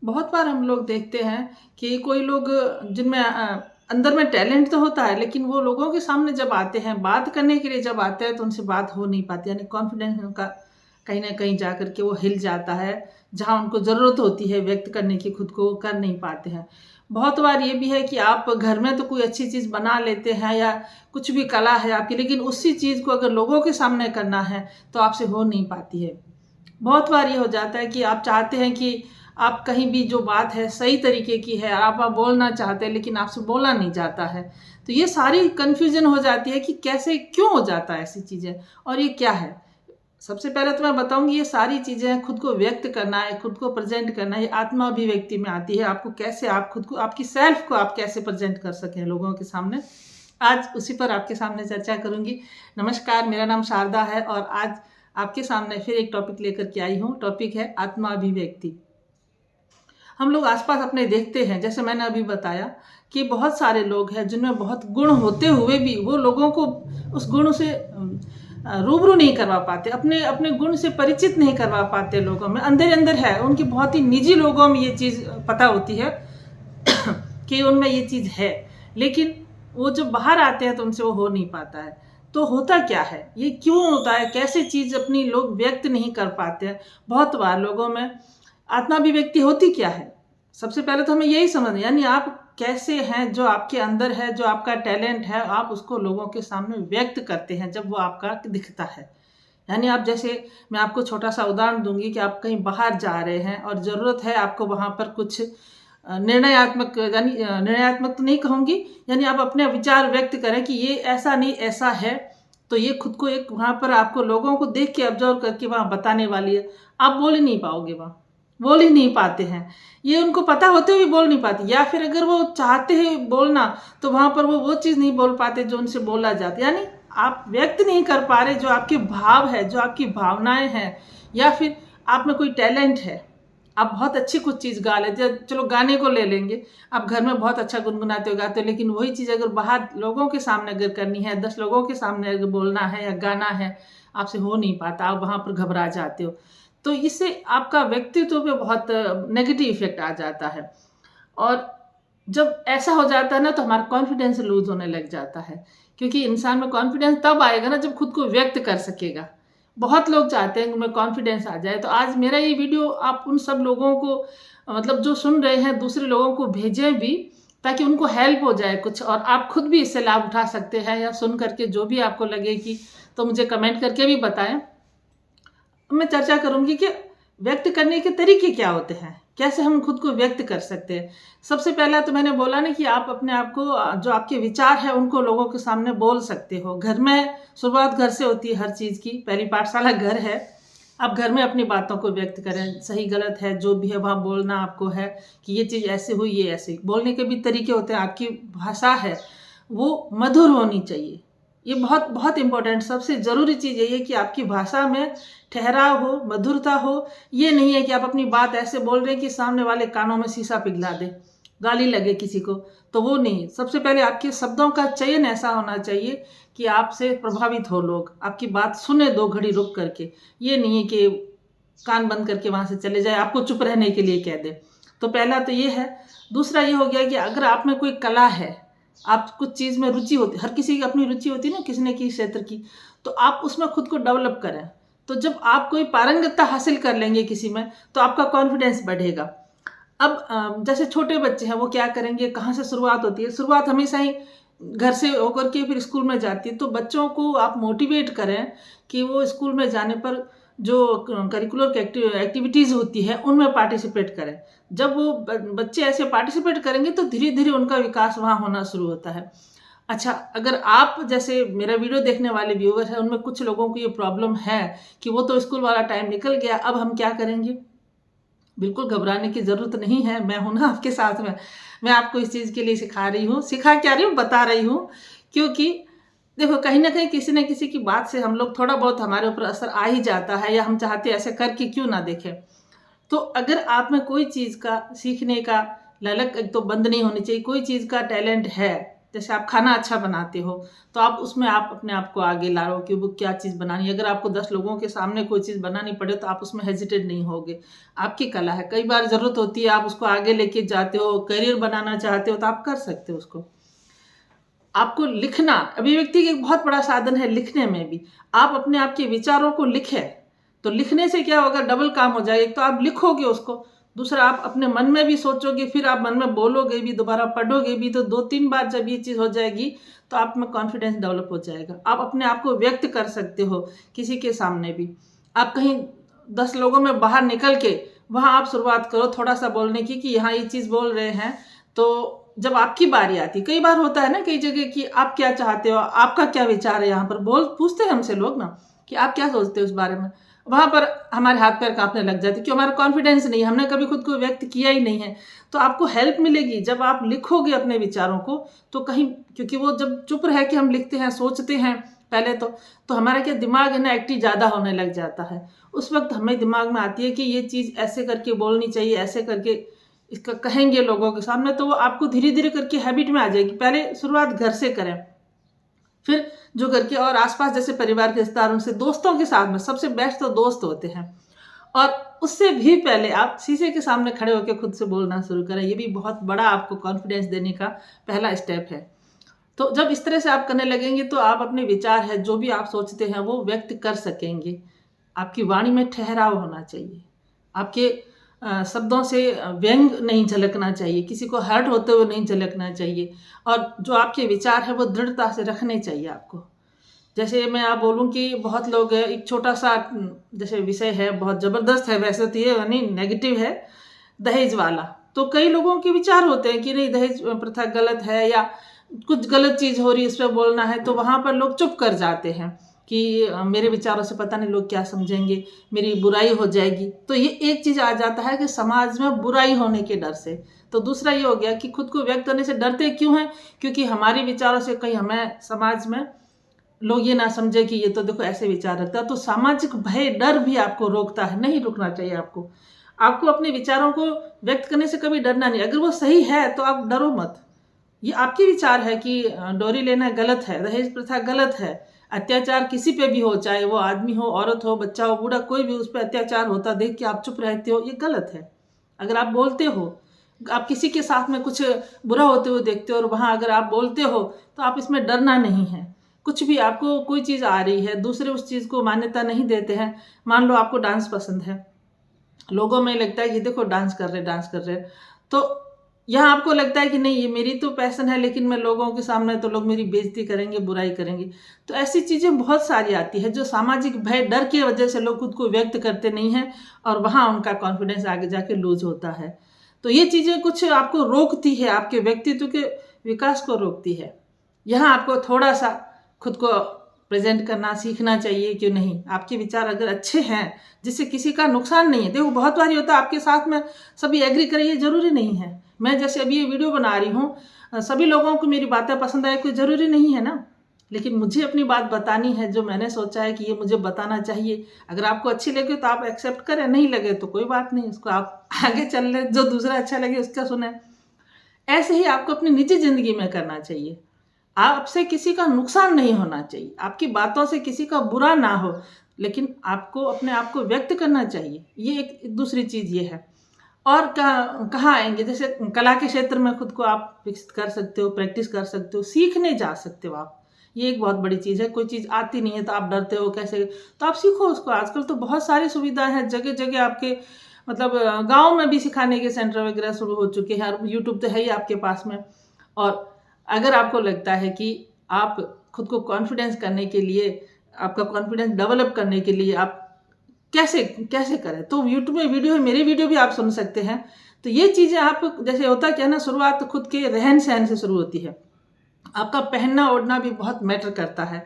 बहुत बार हम लोग देखते हैं कि कोई लोग जिनमें अंदर में टैलेंट तो होता है, लेकिन वो लोगों के सामने जब आते हैं, बात करने के लिए जब आते हैं, तो उनसे बात हो नहीं पाती। यानी कॉन्फिडेंस उनका कहीं न कहीं जा कर के वो हिल जाता है। जहाँ उनको ज़रूरत होती है व्यक्त करने की, खुद को कर नहीं पाते हैं। बहुत बार ये भी है कि आप घर में तो कोई अच्छी चीज़ बना लेते हैं या कुछ भी कला है आपकी, लेकिन उसी चीज़ को अगर लोगों के सामने करना है, तो आपसे हो नहीं पाती है। बहुत बार ये हो जाता है कि आप चाहते हैं कि आप कहीं भी जो बात है सही तरीके की है, आप बोलना चाहते हैं, लेकिन आपसे बोला नहीं जाता है। तो ये सारी कन्फ्यूज़न हो जाती है कि कैसे, क्यों हो जाता है ऐसी चीज़ें और ये क्या है? सबसे पहले तो मैं बताऊँगी, ये सारी चीज़ें खुद को व्यक्त करना है, खुद को प्रेज़ेंट करना है, ये आत्मा अभिव्यक्ति में आती है। आपको कैसे आप खुद को, आपकी सेल्फ़ को आप कैसे प्रेज़ेंट कर सकें लोगों के सामने। आज उसी पर आपके सामने चर्चा करूँगी। नमस्कार, मेरा नाम शारदा है और आज आपके सामने फिर एक टॉपिक लेकर के आई हूँ। टॉपिक है आत्मा अभिव्यक्ति। हम लोग आस-पास अपने देखते हैं, जैसे मैंने अभी बताया कि बहुत सारे लोग हैं जिनमें बहुत गुण होते हुए भी वो लोगों को उस गुण से रूबरू नहीं करवा पाते, अपने अपने गुण से परिचित नहीं करवा पाते लोगों में। अंदर-अंदर है, उनकी बहुत ही निजी लोगों में ये चीज़ पता होती है कि उनमें ये चीज़ है, लेकिन वो जब बाहर आते हैं तो उनसे वो हो नहीं पाता है। तो होता क्या है? ये क्यों होता है? कैसे चीज़ अपनी लोग व्यक्त नहीं कर पाते हैं? बहुत बार लोगों में आत्माभिव्यक्ति होती क्या है? सबसे पहले तो हमें यही समझना है, यानी आप कैसे हैं, जो आपके अंदर है, जो आपका टैलेंट है, आप उसको लोगों के सामने व्यक्त करते हैं जब वो आपका दिखता है। यानी आप जैसे, मैं आपको छोटा-सा उदाहरण दूँगी कि आप कहीं बाहर जा रहे हैं और ज़रूरत है आपको वहाँ पर कुछ निर्णयात्मक तो नहीं कहूँगी, यानी आप अपने विचार व्यक्त करें कि ये ऐसा नहीं, ऐसा है। तो ये खुद को एक वहाँ पर आपको लोगों को देख के ऑब्ज़र्व करके वहाँ बताने वाली है। आप बोल ही नहीं पाओगे वहाँ, बोल ही नहीं पाते हैं। ये उनको पता होते हुए बोल नहीं पाते, या फिर अगर वो चाहते हैं बोलना, तो वहाँ पर वो चीज़ नहीं बोल पाते जो उनसे बोला जाता है। यानी आप व्यक्त नहीं कर पा रहे जो आपके भाव है, जो आपकी भावनाएँ हैं, या फिर आप में कोई टैलेंट है। आप बहुत अच्छी कुछ चीज़ गा लेते हैं, चलो गाने को ले लेंगे। आप घर में बहुत अच्छा गुनगुनाते हो, गाते हो, लेकिन वही चीज़ अगर बाहर लोगों के सामने अगर करनी है, 10 लोगों के सामने अगर बोलना है या गाना है, आपसे हो नहीं पाता, आप वहाँ पर घबरा जाते हो। तो इससे आपका व्यक्तित्व पे बहुत नेगेटिव इफ़ेक्ट आ जाता है। और जब ऐसा हो जाता है ना, तो हमारा कॉन्फिडेंस लूज़ होने लग जाता है, क्योंकि इंसान में कॉन्फिडेंस तब आएगा ना जब खुद को व्यक्त कर सकेगा। बहुत लोग चाहते हैं कि उनमें कॉन्फिडेंस आ जाए, तो आज मेरा ये वीडियो आप उन सब लोगों को मतलब जो सुन रहे हैं, दूसरे लोगों को भेजें भी, ताकि उनको हेल्प हो जाए कुछ, और आप खुद भी इससे लाभ उठा सकते हैं। या सुन करके जो भी आपको लगे कि, तो मुझे कमेंट करके भी बताएँ। मैं चर्चा करूँगी कि व्यक्त करने के तरीके क्या होते हैं, कैसे हम खुद को व्यक्त कर सकते हैं। सबसे पहला तो मैंने बोला ना कि आप अपने आप को जो आपके विचार हैं उनको लोगों के सामने बोल सकते हो। घर में शुरुआत घर से होती है हर चीज़ की, पहली पाठशाला घर है। आप घर में अपनी बातों को व्यक्त करें, सही गलत है जो भी है वहाँ बोलना आपको है कि ये चीज़ ऐसे हुई, ये ऐसे। बोलने के भी तरीके होते हैं, आपकी भाषा है वो मधुर होनी चाहिए। ये बहुत बहुत इम्पोर्टेंट, सबसे ज़रूरी चीज़ यही है कि आपकी भाषा में ठहराव हो, मधुरता हो। ये नहीं है कि आप अपनी बात ऐसे बोल रहे हैं कि सामने वाले कानों में शीशा पिघला दे, गाली लगे किसी को, तो वो नहीं। सबसे पहले आपके शब्दों का चयन ऐसा होना चाहिए कि आपसे प्रभावित हो लोग, आपकी बात सुने 2 घड़ी रुक करके। ये नहीं है कि कान बंद करके वहाँ से चले जाए, आपको चुप रहने के लिए कह दे। तो पहला तो ये है। दूसरा ये हो गया कि अगर आप में कोई कला है, आप कुछ चीज़ में रुचि होती है, हर किसी की अपनी रुचि होती है ना, किसी न किसी क्षेत्र की, तो आप उसमें खुद को डेवलप करें। तो जब आप कोई पारंगतता हासिल कर लेंगे किसी में, तो आपका कॉन्फिडेंस बढ़ेगा। अब जैसे छोटे बच्चे हैं, वो क्या करेंगे, कहाँ से शुरुआत होती है? शुरुआत हमेशा ही घर से होकर के फिर स्कूल में जाती है। तो बच्चों को आप मोटिवेट करें कि वो स्कूल में जाने पर जो करिकुलर एक्टिविटीज़ होती है उनमें पार्टिसिपेट करें। जब वो बच्चे ऐसे पार्टिसिपेट करेंगे, तो धीरे-धीरे उनका विकास वहाँ होना शुरू होता है। अच्छा, अगर आप जैसे मेरा वीडियो देखने वाले व्यूअर हैं, उनमें कुछ लोगों को ये प्रॉब्लम है कि वो तो स्कूल वाला टाइम निकल गया, अब हम क्या करेंगे? बिल्कुल घबराने की ज़रूरत नहीं है, मैं हूँ ना आपके साथ में। मैं आपको इस चीज़ के लिए सिखा रही हूँ, सिखा क्या रही हूँ, बता रही हूँ। क्योंकि देखो, कहीं न कहीं किसी न किसी की बात से हम लोग थोड़ा बहुत हमारे ऊपर असर आ ही जाता है, या हम चाहते हैं ऐसे करके क्यों ना देखें। तो अगर आप में कोई चीज़ का सीखने का ललक एक तो बंद नहीं होनी चाहिए, कोई चीज़ का टैलेंट है, जैसे आप खाना अच्छा बनाते हो तो आप उसमें आप अपने आप को आगे ला रहे हो कि वो क्या चीज़ बनानी है। अगर आपको 10 लोगों के सामने कोई चीज़ बनानी पड़े तो आप उसमें हेजिटेट नहीं होगे। आपकी कला है, कई बार ज़रूरत होती है, आप उसको आगे लेके जाते हो, करियर बनाना चाहते हो तो आप कर सकते हो उसको। आपको लिखना अभिव्यक्ति का एक बहुत बड़ा साधन है। लिखने में भी आप अपने आप के विचारों को लिखें तो लिखने से क्या होगा, डबल काम हो जाएगा। एक तो आप लिखोगे उसको, दूसरा आप अपने मन में भी सोचोगे, फिर आप मन में बोलोगे भी, दोबारा पढ़ोगे भी। तो 2-3 बार जब ये चीज़ हो जाएगी तो आप में कॉन्फिडेंस डेवलप हो जाएगा। आप अपने आप को व्यक्त कर सकते हो किसी के सामने भी। आप कहीं 10 लोगों में बाहर निकल के वहाँ आप शुरुआत करो थोड़ा सा बोलने की कि यहाँ ये चीज़ बोल रहे हैं। तो जब आपकी बारी आती, कई बार होता है ना कई जगह कि आप क्या चाहते हो, आपका क्या विचार है, यहाँ पर पूछते हैं हमसे लोग ना कि आप क्या सोचते हो इस बारे में। वहाँ पर हमारे हाथ पैर कांपने लग जाते क्योंकि हमारा कॉन्फिडेंस नहीं है, हमने कभी खुद को व्यक्त किया ही नहीं है। तो आपको हेल्प मिलेगी जब आप लिखोगे अपने विचारों को। तो कहीं, क्योंकि वो जब चुप रह के हम लिखते हैं, सोचते हैं पहले तो हमारा क्या दिमाग है ना एक्टिव ज़्यादा होने लग जाता है। उस वक्त हमें दिमाग में आती है कि ये चीज़ ऐसे करके बोलनी चाहिए, ऐसे करके इसका कहेंगे लोगों के सामने। तो वो आपको धीरे धीरे करके हैबिट में आ जाएगी। पहले शुरुआत घर से करें, फिर जो घर के और आसपास जैसे परिवार के रिश्तेदारों से, दोस्तों के साथ में सबसे बेस्ट तो दोस्त होते हैं। और उससे भी पहले आप शीशे के सामने खड़े होकर खुद से बोलना शुरू करें। ये भी बहुत बड़ा आपको कॉन्फिडेंस देने का पहला स्टेप है। तो जब इस तरह से आप करने लगेंगे तो आप अपने विचार है, जो भी आप सोचते हैं वो व्यक्त कर सकेंगे। आपकी वाणी में ठहराव होना चाहिए, आपके शब्दों से व्यंग नहीं झलकना चाहिए, किसी को हर्ट होते हुए नहीं झलकना चाहिए। और जो आपके विचार है वो दृढ़ता से रखने चाहिए आपको। जैसे मैं आप बोलूँ कि बहुत लोग एक छोटा सा जैसे विषय है, बहुत ज़बरदस्त है वैसे तो, ये यानी नेगेटिव है, दहेज वाला। तो कई लोगों के विचार होते हैं कि नहीं दहेज प्रथा गलत है या कुछ गलत चीज़ हो रही है, इस पर बोलना है। तो वहाँ पर लोग चुप कर जाते हैं कि मेरे विचारों से पता नहीं लोग क्या समझेंगे, मेरी बुराई हो जाएगी। तो ये एक चीज़ आ जाता है कि समाज में बुराई होने के डर से। तो दूसरा ये हो गया कि खुद को व्यक्त करने से डरते क्यों हैं, क्योंकि हमारे विचारों से कहीं हमें समाज में लोग ये ना समझे कि ये तो देखो ऐसे विचार रखता है। तो सामाजिक भय, डर भी आपको रोकता है, नहीं रुकना चाहिए आपको। आपको अपने विचारों को व्यक्त करने से कभी डरना नहीं। अगर वो सही है तो आप डरो मत। ये आपके विचार है कि डोरी लेना गलत है, दहेज प्रथा गलत है, अत्याचार किसी पे भी हो, चाहे वो आदमी हो, औरत हो, बच्चा हो, बूढ़ा, कोई भी उस पर अत्याचार होता देख के आप चुप रहते हो, ये गलत है। अगर आप बोलते हो, आप किसी के साथ में कुछ बुरा होते हुए देखते हो और वहाँ अगर आप बोलते हो तो आप इसमें डरना नहीं है। कुछ भी आपको कोई चीज़ आ रही है, दूसरे उस चीज़ को मान्यता नहीं देते हैं। मान लो आपको डांस पसंद है, लोगों में लगता है कि देखो डांस कर रहे, तो यहाँ आपको लगता है कि नहीं ये मेरी तो पैशन है, लेकिन मैं लोगों के सामने तो लोग मेरी बेइज्जती करेंगे, बुराई करेंगे। तो ऐसी चीज़ें बहुत सारी आती है जो सामाजिक भय, डर की वजह से लोग खुद को व्यक्त करते नहीं हैं और वहाँ उनका कॉन्फिडेंस आगे जाके लूज होता है। तो ये चीज़ें कुछ आपको रोकती है, आपके व्यक्तित्व के विकास को रोकती है। यहाँ आपको थोड़ा सा खुद को प्रेजेंट करना सीखना चाहिए। क्यों नहीं, आपके विचार अगर अच्छे हैं जिससे किसी का नुकसान नहीं है। देखो बहुत बार होता है आपके साथ में सभी एग्री करें, ये जरूरी नहीं है। मैं जैसे अभी ये वीडियो बना रही हूँ, सभी लोगों को मेरी बातें पसंद आए कोई ज़रूरी नहीं है ना, लेकिन मुझे अपनी बात बतानी है, जो मैंने सोचा है कि ये मुझे बताना चाहिए। अगर आपको अच्छी लगे तो आप एक्सेप्ट करें, नहीं लगे तो कोई बात नहीं, उसको आप आगे चल लें, जो दूसरा अच्छा लगे उसका सुने। ऐसे ही आपको अपनी निजी ज़िंदगी में करना चाहिए। आपसे किसी का नुकसान नहीं होना चाहिए, आपकी बातों से किसी का बुरा ना हो, लेकिन आपको अपने आप को व्यक्त करना चाहिए। ये एक दूसरी चीज़ ये है। और कहाँ आएंगे, जैसे कला के क्षेत्र में खुद को आप विकसित कर सकते हो, प्रैक्टिस कर सकते हो, सीखने जा सकते हो आप। ये एक बहुत बड़ी चीज़ है। कोई चीज़ आती नहीं है तो आप डरते हो कैसे, तो आप सीखो उसको। आजकल तो बहुत सारी सुविधाएं हैं, जगह जगह आपके मतलब गांव में भी सिखाने के सेंटर वगैरह शुरू हो चुके हैं, और यूट्यूब तो है ही आपके पास में। और अगर आपको लगता है कि आप खुद को कॉन्फिडेंस करने के लिए, आपका कॉन्फिडेंस डेवलप करने के लिए आप कैसे कैसे करें, तो यूट्यूब में वीडियो है, मेरी वीडियो भी आप सुन सकते हैं। तो ये चीज़ें आप, जैसे होता क्या है ना, शुरुआत तो खुद के रहन सहन से शुरू होती है। आपका पहनना ओढ़ना भी बहुत मैटर करता है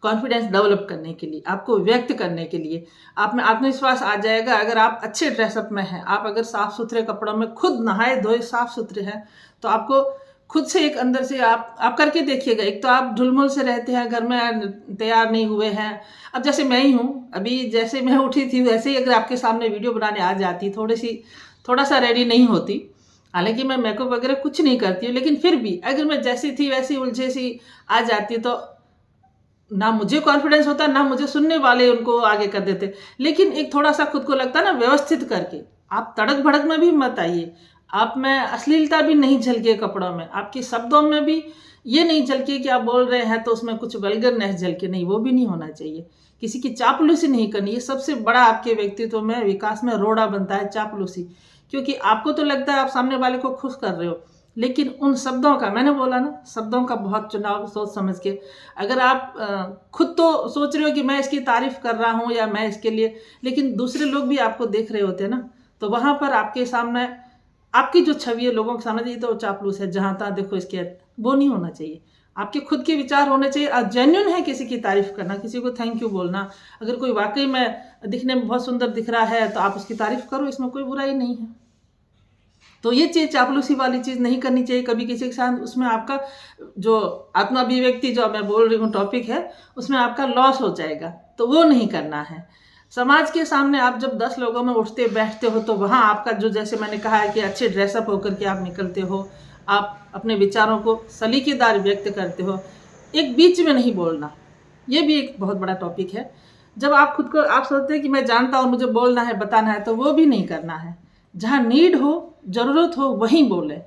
कॉन्फिडेंस डेवलप करने के लिए, आपको व्यक्त करने के लिए। आप में आत्मविश्वास आ जाएगा अगर आप अच्छे ड्रेसअप में हैं। आप अगर साफ़ सुथरे कपड़ों में, खुद नहाए धोए साफ़ सुथरे हैं, तो आपको खुद से एक अंदर से आप करके देखिएगा। एक तो आप ढुलमुल से रहते हैं, घर में तैयार नहीं हुए हैं। अब जैसे मैं ही हूँ, अभी जैसे मैं उठी थी वैसे ही अगर आपके सामने वीडियो बनाने आ जाती, थोड़ा सा रेडी नहीं होती, हालांकि मैं मेकअप वगैरह कुछ नहीं करती हूँ, लेकिन फिर भी अगर मैं जैसी थी वैसी उलझे सी आ जाती तो ना मुझे कॉन्फिडेंस होता, ना मुझे सुनने वाले उनको आगे कर देते। लेकिन एक थोड़ा सा खुद को लगता ना व्यवस्थित करके, आप तड़क भड़क में भी मत आइए, आप में अश्लीलता भी नहीं झलके कपड़ों में, आपके शब्दों में भी ये नहीं झलके कि आप बोल रहे हैं तो उसमें कुछ वल्गरनेस झलके, नहीं, वो भी नहीं होना चाहिए। किसी की चापलूसी नहीं करनी, ये सबसे बड़ा आपके व्यक्तित्व में विकास में रोड़ा बनता है, चापलूसी। क्योंकि आपको तो लगता है आप सामने वाले को खुश कर रहे हो, लेकिन उन शब्दों का, मैंने बोला ना, शब्दों का बहुत चुनाव सोच समझ के। अगर आप खुद तो सोच रहे हो कि मैं इसकी तारीफ कर रहा हूँ या मैं इसके लिए, लेकिन दूसरे लोग भी आपको देख रहे होते हैं ना, तो वहाँ पर आपके सामने आपकी जो छवि है लोगों के सामने, ये तो चापलूस है, जहाँ तहाँ देखो इसके, वो नहीं होना चाहिए। आपके खुद के विचार होने चाहिए। आप जेन्युइन है किसी की तारीफ करना, किसी को थैंक यू बोलना। अगर कोई वाकई में दिखने में बहुत सुंदर दिख रहा है तो आप उसकी तारीफ करो, इसमें कोई बुराई नहीं है। तो ये चीज़, चापलूसी वाली चीज़ नहीं करनी चाहिए कभी किसी के साथ। उसमें आपका जो आत्माभिव्यक्ति, जो मैं बोल रही हूँ टॉपिक है, उसमें आपका लॉस हो जाएगा, तो वो नहीं करना है। समाज के सामने आप जब 10 लोगों में उठते बैठते हो तो वहाँ आपका जो, जैसे मैंने कहा है कि अच्छे ड्रेसअप होकर के आप निकलते हो, आप अपने विचारों को सलीकेदार व्यक्त करते हो, एक बीच में नहीं बोलना, ये भी एक बहुत बड़ा टॉपिक है। जब आप खुद को, आप सोचते हैं कि मैं जानता हूँ, मुझे बोलना है, बताना है, तो वो भी नहीं करना है। जहाँ नीड हो, ज़रूरत हो, वहीं बोलें।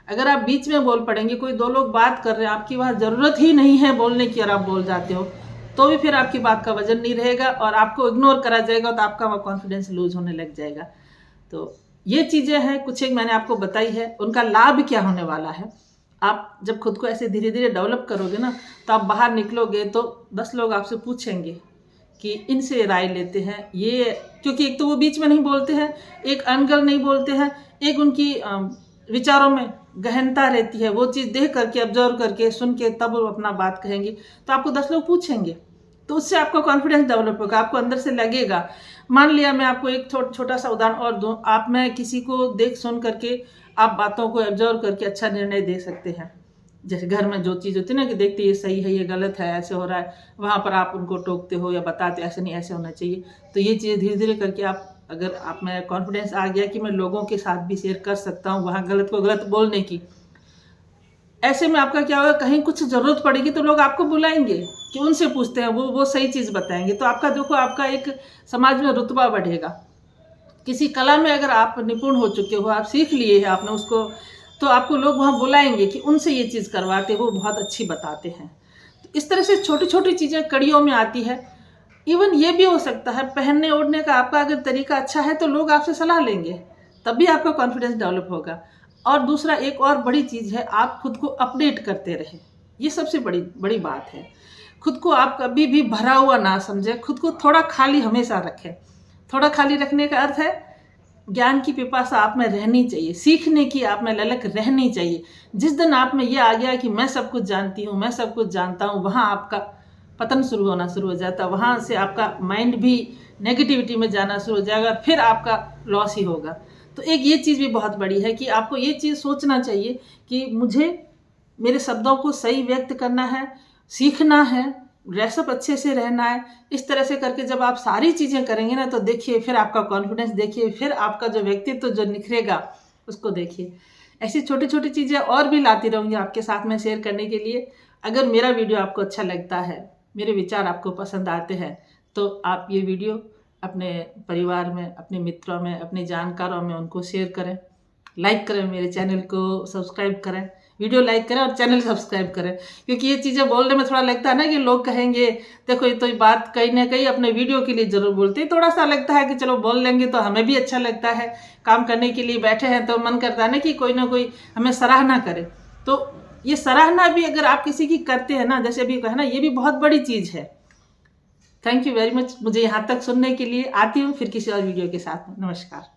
अगर आप बीच में बोल पड़ेंगे, कोई 2 लोग बात कर रहे हैं, आपकी वहाँ ज़रूरत ही नहीं है बोलने की और आप बोल जाते हो, तो भी फिर आपकी बात का वजन नहीं रहेगा और आपको इग्नोर करा जाएगा, तो आपका वहाँ कॉन्फिडेंस लूज होने लग जाएगा। तो ये चीज़ें हैं, कुछ एक मैंने आपको बताई है। उनका लाभ क्या होने वाला है, आप जब खुद को ऐसे धीरे धीरे डेवलप करोगे ना, तो आप बाहर निकलोगे तो 10 लोग आपसे पूछेंगे कि इनसे राय लेते हैं ये, क्योंकि एक तो वो बीच में नहीं बोलते हैं, एक अनगल नहीं बोलते हैं, एक उनकी विचारों में गहनता रहती है, वो चीज़ देख करके, ऑब्जर्व करके, सुन के तब वो अपना बात कहेंगे, तो आपको 10 लोग पूछेंगे, तो उससे आपका कॉन्फिडेंस डेवलप होगा, आपको अंदर से लगेगा। मान लिया, मैं आपको एक छोटा सा उदाहरण और दूँ, आप में किसी को देख सुन करके आप बातों को ऑब्जर्व करके अच्छा निर्णय दे सकते हैं। जैसे घर में जो चीज़ होती है ना, कि देखते ये सही है, ये गलत है, ऐसे हो रहा है, वहाँ पर आप उनको टोकते हो या बताते ऐसे नहीं, ऐसे होना चाहिए। तो ये चीज़ धीरे धीरे करके आप, अगर आप में कॉन्फिडेंस आ गया कि मैं लोगों के साथ भी शेयर कर सकता हूँ वहाँ गलत को गलत बोलने की, ऐसे में आपका क्या होगा, कहीं कुछ ज़रूरत पड़ेगी तो लोग आपको बुलाएंगे कि उनसे पूछते हैं, वो सही चीज़ बताएंगे। तो आपका देखो, आपका एक समाज में रुतबा बढ़ेगा। किसी कला में अगर आप निपुण हो चुके हो, आप सीख लिए हैं आपने उसको, तो आपको लोग वहाँ बुलाएंगे कि उनसे ये चीज़ करवाते, वो बहुत अच्छी बताते हैं। तो इस तरह से छोटी छोटी चीज़ें कड़ियों में आती है। इवन ये भी हो सकता है, पहनने ओढ़ने का आपका अगर तरीका अच्छा है तो लोग आपसे सलाह लेंगे, तब भी आपका कॉन्फिडेंस डेवलप होगा। और दूसरा, एक और बड़ी चीज़ है, आप खुद को अपडेट करते रहें, ये सबसे बड़ी बड़ी बात है। खुद को आप कभी भी भरा हुआ ना समझें, खुद को थोड़ा खाली हमेशा रखें। थोड़ा खाली रखने का अर्थ है, ज्ञान की पिपासा आप में रहनी चाहिए, सीखने की आप में ललक रहनी चाहिए। जिस दिन आप में ये आ गया कि मैं सब कुछ जानती हूँ, मैं सब कुछ जानता हूँ, वहाँ आपका पतन शुरू होना शुरू हो जाता है। वहाँ से आपका माइंड भी नेगेटिविटी में जाना शुरू हो जाएगा, फिर आपका लॉस ही होगा। तो एक ये चीज़ भी बहुत बड़ी है कि आपको ये चीज़ सोचना चाहिए कि मुझे मेरे शब्दों को सही व्यक्त करना है, सीखना है, ड्रेसअप अच्छे से रहना है। इस तरह से करके जब आप सारी चीज़ें करेंगे ना, तो देखिए फिर आपका कॉन्फिडेंस, देखिए फिर आपका जो व्यक्तित्व जो निखरेगा, उसको देखिए। ऐसी छोटी छोटी चीज़ें और भी लाती रहूँगी आपके साथ में शेयर करने के लिए। अगर मेरा वीडियो आपको अच्छा लगता है, मेरे विचार आपको पसंद आते हैं, तो आप ये वीडियो अपने परिवार में, अपने मित्रों में, अपने जानकारों में उनको शेयर करें, लाइक करें, मेरे चैनल को सब्सक्राइब करें, वीडियो लाइक करें और चैनल सब्सक्राइब करें। क्योंकि ये चीज़ें बोलने में थोड़ा लगता है ना कि लोग कहेंगे, देखो ये तो बात कहीं ना कहीं अपने वीडियो के लिए ज़रूर बोलते हैं, थोड़ा सा लगता है कि चलो बोल लेंगे तो हमें भी अच्छा लगता है। काम करने के लिए बैठे हैं तो मन करता है ना कि कोई ना कोई हमें सराहना करे। तो ये सराहना भी अगर आप किसी की करते हैं ना, जैसे अभी कहा ना, ये भी बहुत बड़ी चीज़ है। थैंक यू वेरी मच मुझे यहाँ तक सुनने के लिए। आती हूँ फिर किसी और वीडियो के साथ। नमस्कार।